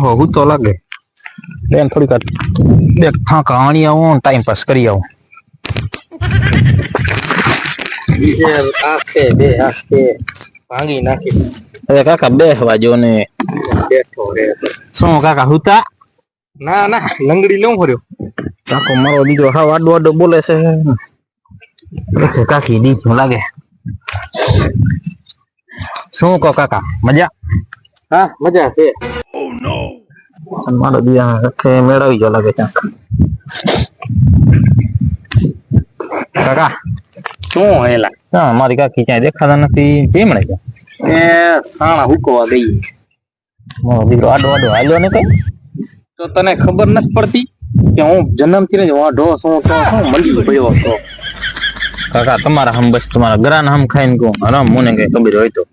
ઓહો હું તો લાગે એમ થોડીક એક ફાંકા આણી આવું ટાઈમ પાસ કરી આવું. બે આખે ભાંગી નાખી. અરે કાકા બેસવા જો ને બેઠો રે. શું કાકા હુતા? ના ના લંગડી લઉં ફર્યો. કાકો મારો દીકરો હાવ આડો આડો બોલે છે. કાકી દીધું લાગે. શું કહો કાકા મજા? હા મજા છે. મારો દીકરો મેળવી ગયો લાગે ક્યાંક. કાકા શું હેલા? હા મારી કાકી ક્યાંય દેખાતા નથી. ચીમણે છે એ સાણા હુકવા ગઈ. મારો દીકરો આડો આડો હાલ્યો ને કઈ તો તને ખબર નથી પડતી કે હું જન્મથી જ વાઢો શું તો શું મળી ગયો હતો. કાકા તમારા હમ બસ તમારા ગરાન હમ ખાઈને કહું હરામ મને કઈ ખબર હોય તો.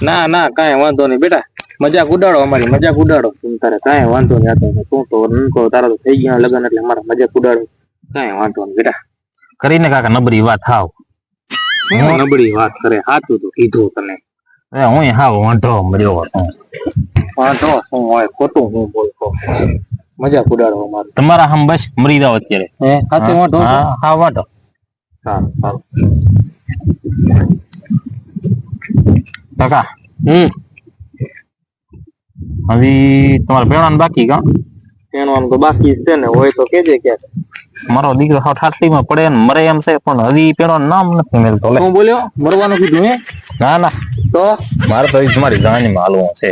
ના ના કાંઈ વાંધો નહીં બેટા, મજાક ઉડાડો, અમારી મજાક ઉડાડો. તારે કાંઈ વાંધો નહીં. તું તો નકો તારા તો થઈ ગયા લગન એટલે મારા મજાક ઉડાડો. કાંઈ વાંધો નહીં બેટા. કરીને કાકા નબળી વાત હાવ. નબળી વાત કરે, સાચું તો કીધું તને. હું હાવ વાંઢો મળ્યો હતો. વાંધો શું હોય, ખોટું હું બોલતો. મજાક ઉડાડો અમારે. તમારા હમ બસ મરી જાવ અત્યારે. હે સાચે વાંધો? હા હા વાંઢો. સારું સારું કાકા હજી તમારે ભેણાનું બાકી કા? એનું તો બાકી છે ને, હોય તો કેજે ક્યાં. મારો દીકરો હાવ ઠાઠલીમાં પડે ને મરે એમ છે પણ હજી પેણવાનું નામ નથી મળતો. શું બોલ્યો? મરવાનું કીધું હે? ના ના તો મારે તો તમારી જાણીમાં હાલવું છે.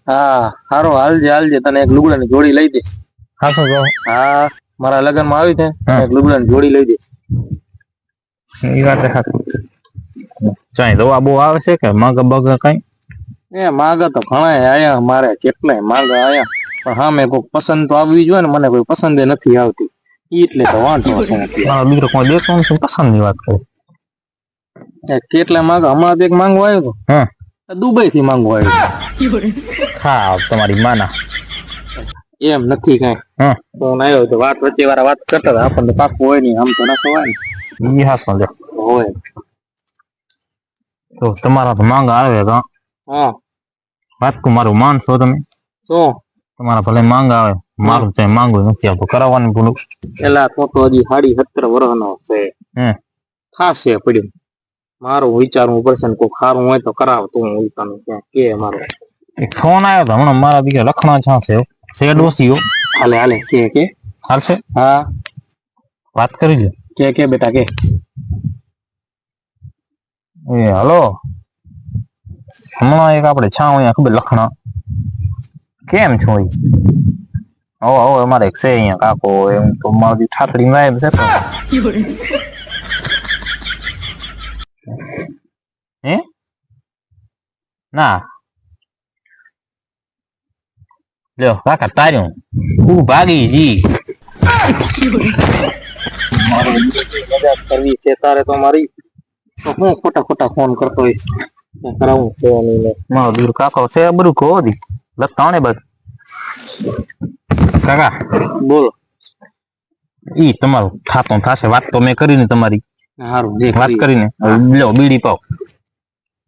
હા સારું હાલજે હાલજે, તને એક લુગડાની જોડી લઈ દઈશ. હા શું કહો? હા મારા લગ્ન માં આવી છે, એક લુગડાની જોડી લઈ દઈશ. એ વાત ચાઈ દવા બહુ આવે છે કે મગ બગ કઈ? એ માગા તો ઘણા આયા મારે, કેટલાય માગા આયા, પણ હા મેં કોઈ પસંદ તો આવવી જોઈએ ને, મને કોઈ પસંદ નથી આવતી એટલે તો વાંધો છે. મારો દીકરો કોઈ દેખો પસંદ ની વાત કરે. કેટલા માંગા? હમણાં એક માંગવા આવ્યો હતો, દુબઈ થી માંગવા આવ્યો. હા તમારી માના એમ નથી કઈ. ફોન આવ્યો તો વાત વચ્ચે વાળા વાત કરતા હતા, આપણને પાકું હોય નહીં, આમ તો ના ખવાય ને. એ હાથ લો હોય તો તમારા તો માંગા આવે કા? હા વાત કો મારું માનશો તમે? શું તમારા ભલે માંગા આવે, મારું ચાहे માંગવું નથી આવતું, કરાવવાનું ભૂલું. પેલા તો હજી 17.5 વર્ષનો છે, થાશે પડ્યું. મારું વિચારવું પડશે ને, કોઈ સારું હોય તો કરાવ. તું ઉલટાનું ક્યાં કે મારો ફોન આવ્યો હતો હમણાં, મારા દીકરા લખણા છાશે શેડ ઓછીઓ. હાલે હાલે કે હાલશે? હા વાત કરી લે. કે બેટા કે. એ હલો, હમણાં એક આપડે છા અહીંયા ખબર લખણા કેમ છો? હવે અમારે એક છે અહીંયા કાકો, એમ તો મારી ઠાઠડી વાયબ છે તો હે ના લ્યો કાકા તાર્યું હું ભાગી જી. મજાક કરવી છે તારે તો મારી, તો હું ખોટા ખોટા ફોન કરતો હોઈશ. કરાવું છે મારો દીકરો કાકો છે બધું કહો દી લખતા બસ. કાકા બોલો. ઈ તમારું થાતું થાશે, વાત તો મેં કરીને તમારી. સારું જે વાત કરીને લ્યો બીડી પાવ.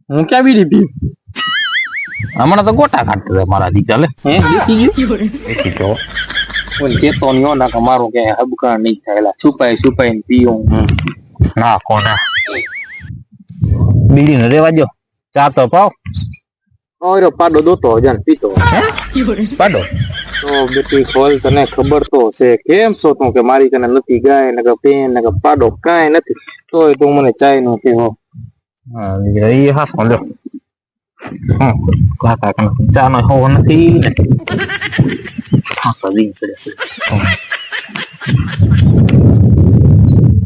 હું ક્યાં બીડી પી? હમણાં તો ગોટા કાઢતા હતા મારા દીકરા. લે દેખી ગયો કોઈ ચેતો નહી ના કે મારું કે હબકા નહીં થાય, છુપાઈ ને પીવું. ના કોને બીડી ને રેવા દો, ચા તો પાવ. ઓરો પાડો દોતો જાન પીતો. પાડો તો બેટી ખોલ, તને ખબર તો છે કેમ છો તું કે મારી કને નથી ગાય ને કે પેન ને કે પાડો કાંઈ નથી, તોય તું મને ચાય નો કેવો. હા એ હા સમજો. કાકા ચા નો હોવો નથી ને.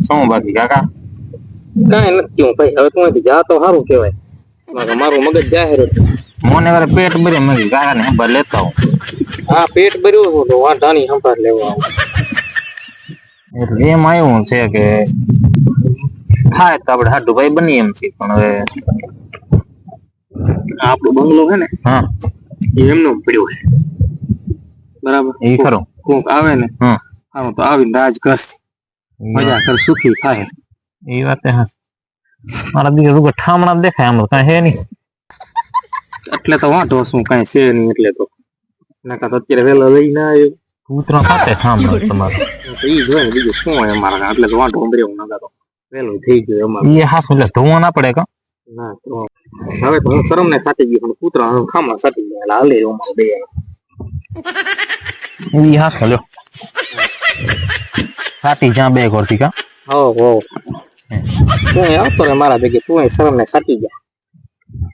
શું બાકી કાકા? કાંઈ નથી હું ભાઈ, હવે તું અહીંથી જા તો સારું કેવાય. મારું મગજ જાહેર હતું. મને વારે પેટ ભરે મેં કાકા ને સંભાળ લેતા હું. હા પેટ ભર્યું હતું તો વાંઢાની સંભાળ લેવા. એટલે એમ આવ્યું છે કે થાય તો આપડે હાડુ ભાઈ બની એમ છે, પણ હવે આપણો બંગલો છે ને એમનો પડ્યો છે બરાબર. એ ખરું કોક આવે ને સારું તો આવીને રાજ કરશે, મજા કર, સુખી થાય. એ વાત હા. મારા દીકરા ઠામણા દેખાય આમ કઈ હે નહી, એટલે તો વાંધો શું કઈ છે નહીં. એટલે તો નકા તો અત્યારે વહેલો લઈ ના આવ્યો કૂતરા સાથે સાંભળો તમારે તો ઈ જોય ને બીજું શું હોય અમારા એટલે તો વાંધો ઉમર્યો નકા તો વહેલો થઈ ગયો અમારે એ હાસું એટલે ધોવા ના પડે કા ના તો હવે તો હું શરમ ને સાટી ગયો પણ કૂતરા હવે ખામા સાટી ગયા એટલે હાલે અમારે બે એ હાસું લ્યો સાટી જ્યાં બે કરતી કા હો તું આવતો રે મારા ભેગે તું શરમ ને સાટી ગયા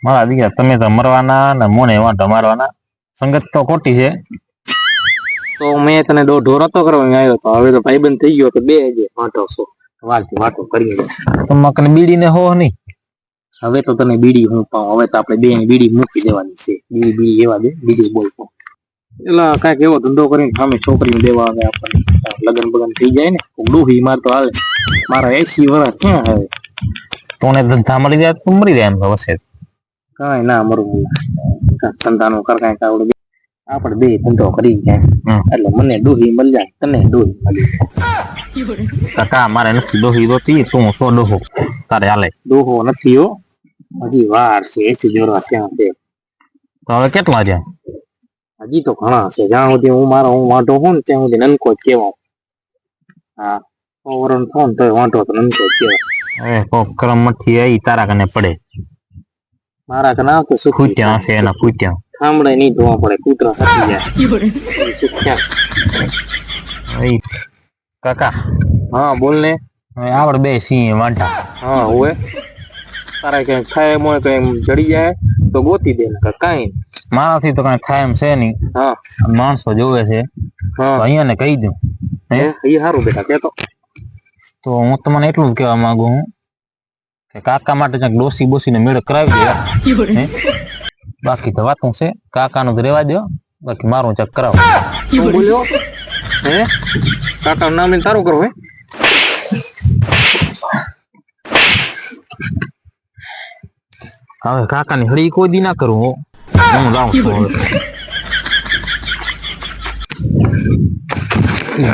મારા દીકરા તમે તો મરવાના ને મોને વાંટો મારવાના સંગત તો ખોટી છે તો મેં તને ઢોર હતો કરવા આવ્યો તો હવે તો ભાઈબંધ થઈ ગયો તો બે જે વાંટો છો વાતો કરી તમારે કને બીડી ને હો નહીં હવે તો તને બીડી હું પાઉં હવે તો આપણે બે બીડી મૂકી દેવાની છે બીડી એવા દે બીજું બોલતો એટલે કાંઈક એવો ધંધો કરીને સામે છોકરીને દેવા આવે આપણને લગન બગન થઈ જાય ને ડૂહી માર તો આવે મારા 80 વર્ષ ક્યાં હવે તોને ધંધા મળી જાય તો મરી જાય એમ તો વસે કાંઈ ના મરું ધંધાનું કર કાંઈક આવડે આપણે બે ધંધો કરી જાય એટલે મને ડૂહી મળી જાય તને ડૂહી મળી કાકા મારે નથી ડોહી દોતી તું સો ડોહો તારે હાલે ડોહો નથી હો હજી વાર છે 80 વર્ષ ત્યાં છે તો હવે કેટલા છે હજી તો ઘણા છે જ્યાં સુધી હું વાંઢો હોઉં ને ત્યાં સુધી નનકો જ કહેવાય હા ઓવરન ફોન તો વાંઢો તો નનકો જ કહેવાય એ કોક કરમ મઠી આવી તારા કને પડે મારા કે ના તો ફૂટ્યા હશે એના ફૂટ્યા થાંભળે નહીં ધોવા પડે કૂતરા સાચી જાય સુખ્યા કાકા હા બોલ ને હવે આવડ બે સિંહ વાંઢા હા હોય તારે કઈ ખાય મોય કઈ જડી જાય તો ગોતી દે ને કાંઈ મારાથી તો કઈ થાય એમ છે નહીં હા માણસો જોવે છે હા અહીંયા ને કહી દઉં એ સારું બેટા કેતો તો હું તમને એટલું જ કહેવા માંગુ હું કે કાકા માટે ક્યાંક ડોસી બોસીને મેળ કરાવી દે બાકી તો વાતું છે કાકાનું તો રેવા દો બાકી મારું ચેક કરાવો શું બોલ્યો હે કાકા નામ લઈને તારું કરો હે હવે કાકાની હળી કોઈ દી ના કરું હું લાવું છું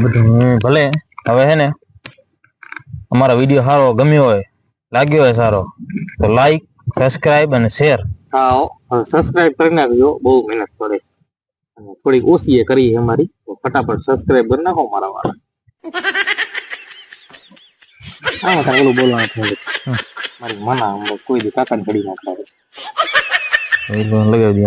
બધું ભલે હવે હે ને અમારો વિડીયો સારો ગમ્યો હોય લાગ્યો હોય સારો તો લાઈક સબસ્ક્રાઇબ અને શેર હા સબસ્ક્રાઇબ કરી નાખજો બહુ મહેનત પડે અને થોડીક ઓછી એ કરી અમારી તો ફટાફટ સબસ્ક્રાઇબ કરી નાખો મારા વાળા હા તારે ઓલું બોલવાનું છે મારી મના બસ કોઈ દી કાકાને ઘડી નાખતા લગાવી દે